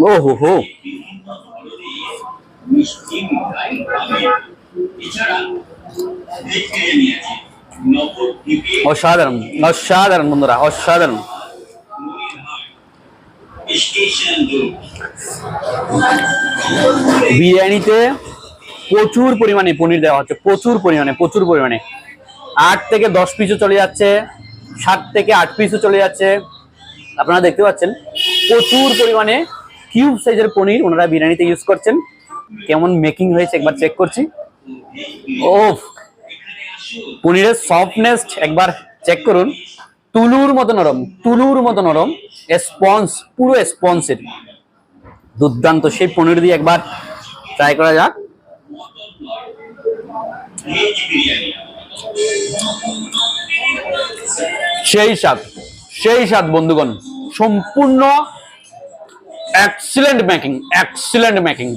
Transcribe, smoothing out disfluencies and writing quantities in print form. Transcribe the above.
ও হো হো, অসাধারণ অসাধারণ বন্ধুরা, অসাধারণ। বিরিয়ানিতে প্রচুর পরিমাণে পনির দেওয়া হচ্ছে, প্রচুর পরিমাণে, প্রচুর পরিমাণে। 8 থেকে 10 পিসও চলে যাচ্ছে, 7 থেকে 8 পিসও চলে যাচ্ছে। আপনারা দেখতে পাচ্ছেন প্রচুর পরিমাণে কিউব সাইজের পনির ওনারা বিরিয়ানিতে ইউজ করছেন। কেমন মেকিং হয়েছে একবার চেক করছি। ও, পনিরের সফটনেস একবার চেক করুন, তুলুর মতো নরম, তুলুর মতো নরম, স্পঞ্জ, পুরো স্পঞ্জের। দুর্দান্ত সেই পনির দিয়ে একবার ট্রাই করা যাক। সেই স্বাদ, সেই স্বাদ বন্ধুগণ, সম্পূর্ণ এক্সিলেন্ট মেকিং, এক্সিলেন্ট মেকিং।